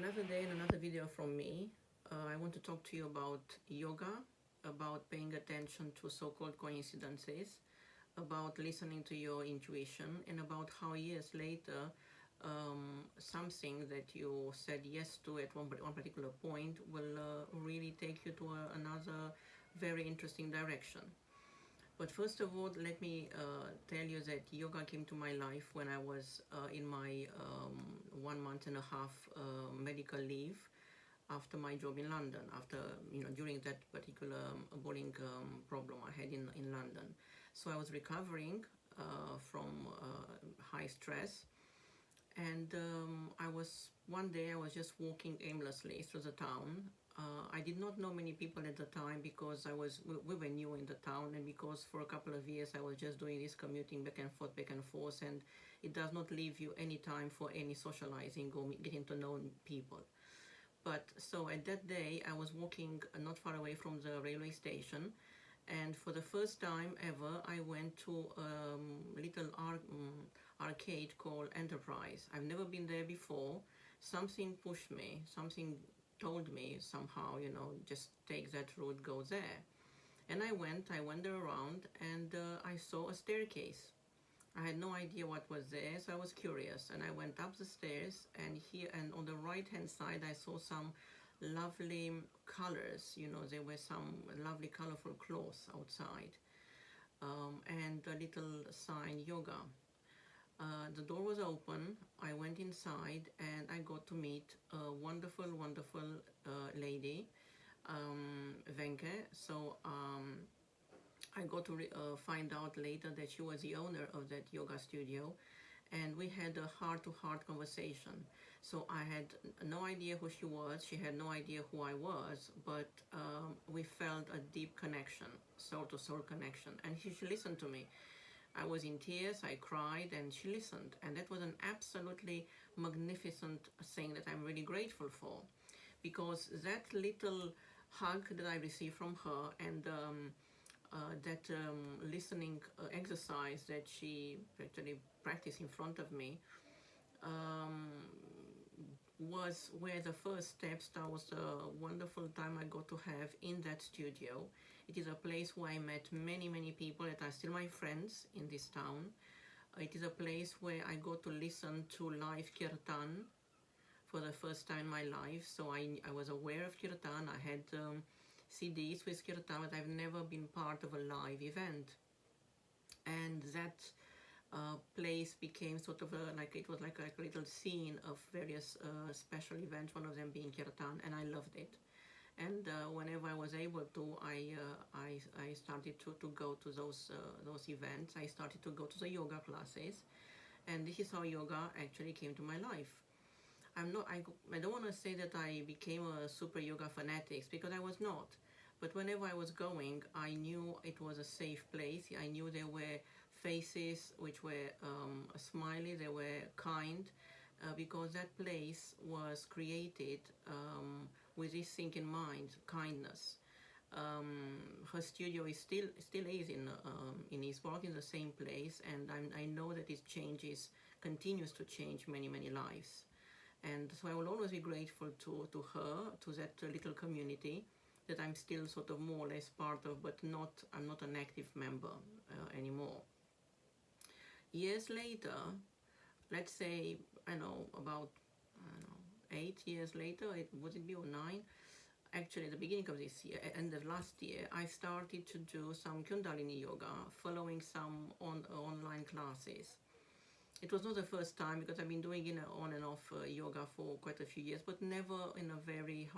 Another day and another video from me. I want to talk to you about yoga, about paying attention to so-called coincidences, about listening to your intuition, and about how years later something that you said yes to at one particular point will really take you to another very interesting direction. But first of all, let me tell you that yoga came to my life when I was in my 1 month and a half medical leave after my job in London, after, during that particular bowling problem I had in London. So I was recovering from high stress, and one day I was just walking aimlessly through the town. I did not know many people at the time because we were new in the town, and because for a couple of years I was just doing this commuting back and forth, and it does not leave you any time for any socializing or getting to know people. But so at that day I was walking not far away from the railway station, and for the first time ever I went to a little arcade called Enterprise. I've never been there before. Something pushed me, something told me somehow, just take that route, go there. And I wandered around, and I saw a staircase. I had no idea what was there, so I was curious, and I went up the stairs, and on the right hand side I saw some lovely colors. There were some lovely colorful clothes outside, and a little sign, yoga. The door was open. I went inside, and I got to meet a wonderful, wonderful lady, Venke. So I got to find out later that she was the owner of that yoga studio, and we had a heart-to-heart conversation. So I had no idea who she was. She had no idea who I was, but we felt a deep connection, soul-to-soul connection, and she listened to me. I was in tears, I cried, and she listened. And that was an absolutely magnificent thing that I'm really grateful for. Because that little hug that I received from her, and that listening exercise that she actually practiced in front of me, were the first steps towards a wonderful time I got to have in that studio. It is a place where I met many, many people that are still my friends in this town. It is a place where I got to listen to live kirtan for the first time in my life. So I was aware of kirtan. I had CDs with kirtan, but I've never been part of a live event. And that place became sort of it was like a little scene of various special events, one of them being kirtan, and I loved it. And whenever I was able to, I started to go to those events. I started to go to the yoga classes, and this is how yoga actually came to my life. I don't want to say that I became a super yoga fanatic, because I was not. But whenever I was going, I knew it was a safe place. I knew there were faces which were smiley, they were kind, because that place was created with this thing in mind, kindness. Her studio is still is in Eastbourne, in the same place, and I know that it continues to change many, many lives. And so I will always be grateful to her, to that little community that I'm still sort of more or less part of, but I'm not an active member anymore. Years later, let's say, about 8 years later, would it be, or 9? Actually, at the beginning of this year, end of last year, I started to do some Kundalini yoga, following some online classes. It was not the first time, because I've been doing on and off yoga for quite a few years, but never in a very,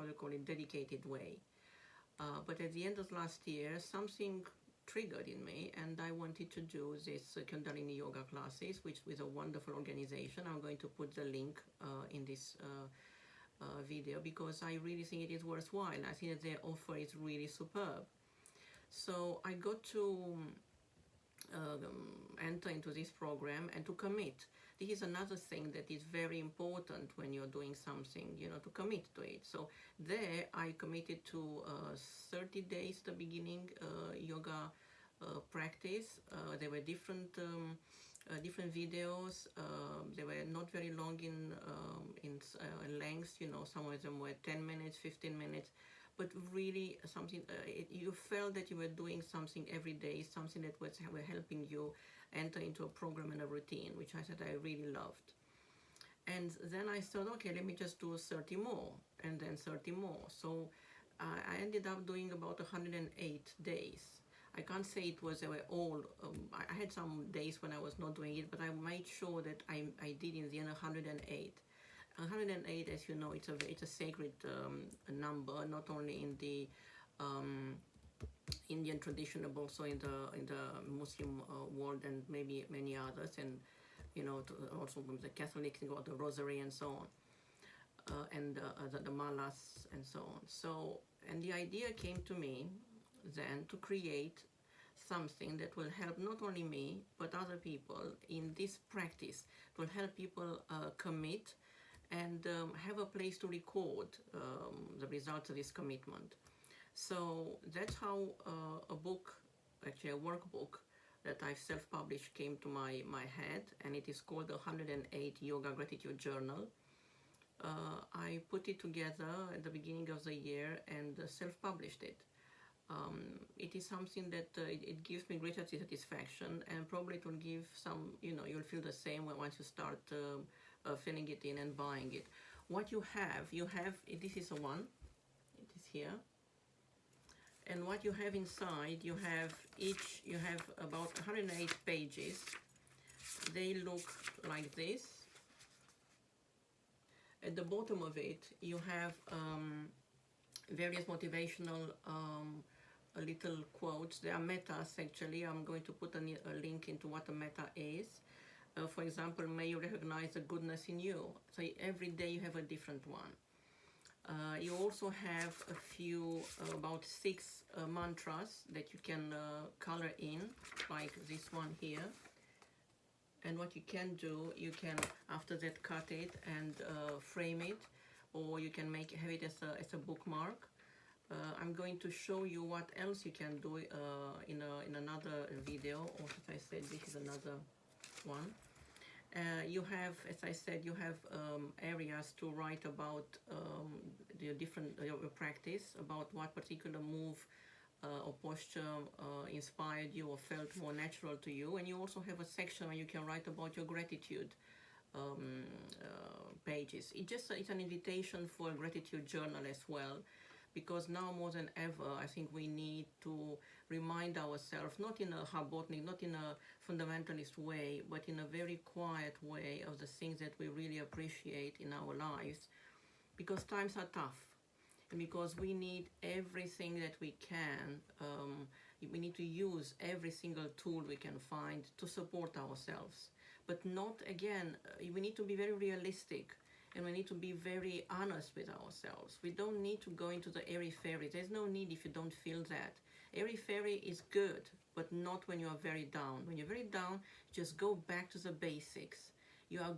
dedicated way. But at the end of last year, something triggered in me, and I wanted to do this Kundalini yoga classes, which with a wonderful organization. I'm going to put the link in this video, because I really think it is worthwhile. I think that their offer is really superb. So I got to enter into this program and to commit. This is another thing that is very important when you're doing something, to commit to it. So there I committed to 30 days, the beginning yoga practice. There were different different videos. They were not very long in length, you know, some of them were 10 minutes, 15 minutes, but really something, you felt that you were doing something every day, something that was helping you enter into a program and a routine, which I said I really loved. And then I thought, okay, let me just do 30 more, and then 30 more. So I ended up doing about 108 days. I can't say it was, they were all, I had some days when I was not doing it, but I made sure that I did in the end 108. 108, as you know, it's a sacred number, not only in the Indian tradition, but also in the Muslim world and maybe many others, and you know, also with the Catholics, you got the rosary and so on, and the malas and so on. So, and the idea came to me then to create something that will help not only me but other people in this practice. It will help people commit and have a place to record the results of this commitment. So that's how a book, actually a workbook that I've self-published, came to my head, and it is called the 108 Yoga Gratitude Journal. I put it together at the beginning of the year and self-published it. It is something that it gives me great satisfaction, and probably it will give some, you know, you'll feel the same once you start filling it in and buying it. What you have, this is a one, it is here. And what you have inside, you have about 108 pages. They look like this. At the bottom of it, you have various motivational little quotes. They are metas, actually. I'm going to put a link into what a meta is. For example, may you recognize the goodness in you. So every day you have a different one. You also have a few, about 6 mantras that you can color in, like this one here. And what you can do, you can after that cut it and frame it, or you can have it as a bookmark. I'm going to show you what else you can do in another video. Or as I said, this is another one. You have, as I said, you have areas to write about the different your practice, about what particular move or posture inspired you or felt more natural to you. And you also have a section where you can write about your gratitude pages. It's an invitation for a gratitude journal as well, because now more than ever, I think we need to remind ourselves, not in a Habotnik, not in a fundamentalist way, but in a very quiet way, of the things that we really appreciate in our lives, because times are tough, and because we need everything that we can. We need to use every single tool we can find to support ourselves. But not, again, we need to be very realistic, and we need to be very honest with ourselves. We don't need to go into the airy-fairy. There's no need if you don't feel that. Airy-fairy is good, but not when you are very down. When you're very down, just go back to the basics. You are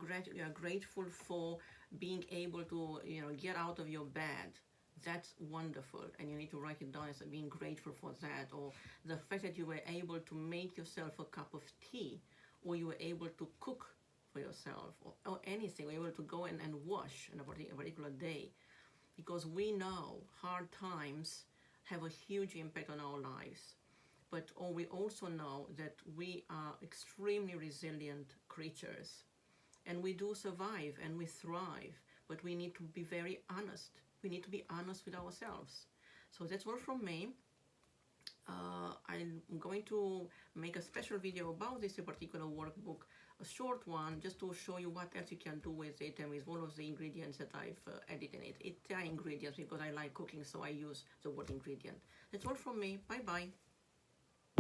grateful for being able to, you know, get out of your bed. That's wonderful, and you need to write it down as being grateful for that, or the fact that you were able to make yourself a cup of tea, or you were able to cook for yourself, or anything, we're able to go and wash on a particular day, because we know hard times have a huge impact on our lives. But we also know that we are extremely resilient creatures, and we do survive and we thrive, but we need to be very honest. We need to be honest with ourselves. So that's all from me. I'm going to make a special video about this particular workbook, a short one, just to show you what else you can do with it and with all of the ingredients that I've added in it. They are ingredients because I like cooking, so I use the word ingredient. That's all from me. Bye bye.